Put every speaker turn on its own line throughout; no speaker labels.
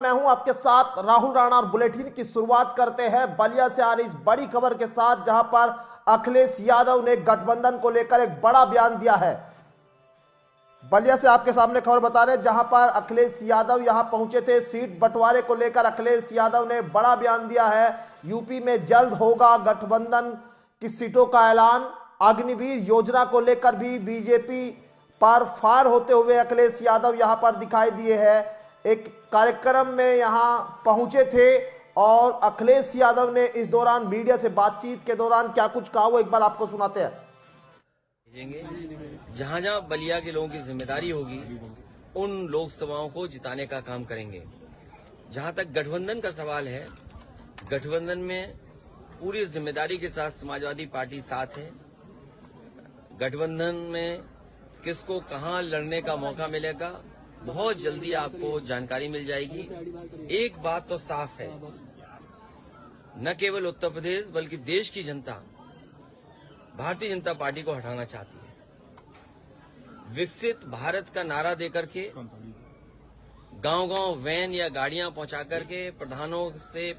मैं हूं आपके साथ राहुल राणा और बुलेटिन की शुरुआत करते हैं बलिया से आ रही इस बड़ी खबर के साथ, जहां पर अखिलेश यादव ने गठबंधन को लेकर एक बड़ा बयान दिया है। बलिया से आपके सामने खबर बता रहे हैं, जहां पर अखिलेश यादव यहां पहुंचे थे। सीट बंटवारे को लेकर अखिलेश यादव ने बड़ा बयान दिया है। यूपी में जल्द होगा गठबंधन की सीटों का ऐलान। अग्निवीर योजना को लेकर भी बीजेपी पर फायर होते हुए अखिलेश यादव यहां पर दिखाई दिए हैं। एक कार्यक्रम में यहां पहुंचे थे और अखिलेश यादव ने इस दौरान मीडिया से बातचीत के दौरान क्या कुछ कहा, वो एक बार आपको सुनाते हैं।
जहां जहां बलिया के लोगों की जिम्मेदारी होगी उन लोकसभाओं को जिताने का काम करेंगे। जहां तक गठबंधन का सवाल है, गठबंधन में पूरी जिम्मेदारी के साथ समाजवादी पार्टी साथ है। गठबंधन में किसको कहां लड़ने का मौका मिलेगा बहुत जल्दी आपको जानकारी मिल जाएगी। एक बात तो साफ है, न केवल उत्तर प्रदेश बल्कि देश की जनता भारतीय जनता पार्टी को हटाना चाहती है। विकसित भारत का नारा देकर के गांव-गांव वैन या गाड़ियां पहुंचा करके प्रधानों से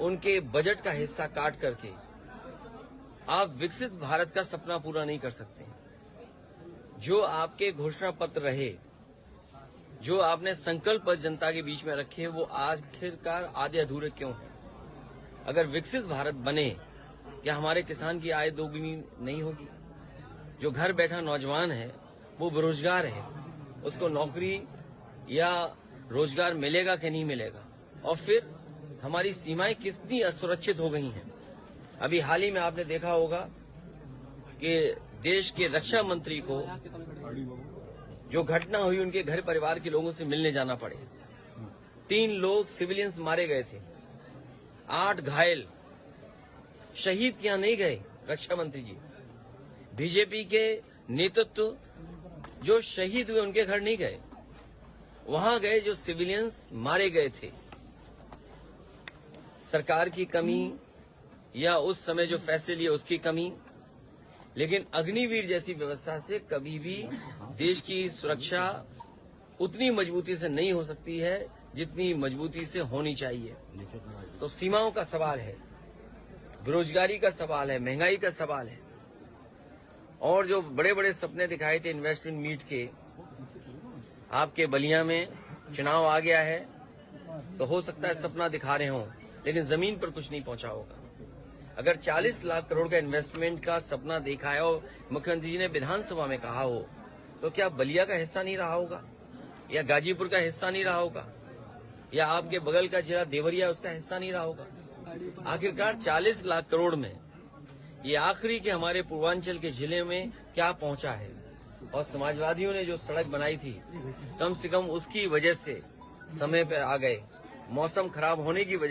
उनके बजट का हिस्सा काट करके आप विकसित भारत का सपना पूरा नहीं कर सकते। जो आपके घोषणा पत्र रहे, जो आपने संकल्प जनता के बीच में रखे, वो आखिरकार आधे अधूरे क्यों हैं? अगर विकसित भारत बने, क्या हमारे किसान की आय दोगुनी नहीं होगी? जो घर बैठा नौजवान है वो बेरोजगार है, उसको नौकरी या रोजगार मिलेगा कि नहीं मिलेगा? और फिर हमारी सीमाएं कितनी असुरक्षित हो गई हैं। अभी हाल ही में आपने देखा होगा कि देश के रक्षा मंत्री को जो घटना हुई उनके घर परिवार के लोगों से मिलने जाना पड़े। 3 लोग सिविलियंस मारे गए थे, 8 घायल। शहीद क्या नहीं गए रक्षा मंत्री जी? बीजेपी के नेतृत्व जो शहीद हुए उनके घर नहीं गए, वहां गए जो सिविलियंस मारे गए थे। सरकार की कमी या उस समय जो फैसले लिए उसकी कमी, लेकिन अग्निवीर जैसी व्यवस्था से कभी भी देश की सुरक्षा उतनी मजबूती से नहीं हो सकती है जितनी मजबूती से होनी चाहिए। तो सीमाओं का सवाल है, बेरोजगारी का सवाल है, महंगाई का सवाल है, और जो बड़े बड़े सपने दिखाए थे इन्वेस्टमेंट मीट के, आपके बलिया में चुनाव आ गया है तो हो सकता है सपना दिखा रहे हों, लेकिन जमीन पर कुछ नहीं पहुंचा होगा। अगर 40 लाख करोड़ का इन्वेस्टमेंट का सपना देखा है और मुख्यमंत्री जी ने विधानसभा में कहा हो, तो क्या बलिया का हिस्सा नहीं रहा होगा, या गाजीपुर का हिस्सा नहीं रहा होगा, या आपके बगल का जिला देवरिया उसका हिस्सा नहीं रहा होगा? आखिरकार 40 लाख करोड़ में ये आखिरी के हमारे पूर्वांचल के जिले में क्या पहुंचा है? और समाजवादियों ने जो सड़क बनाई थी, कम से कम उसकी वजह से समय पर आ गए, मौसम खराब होने की वजह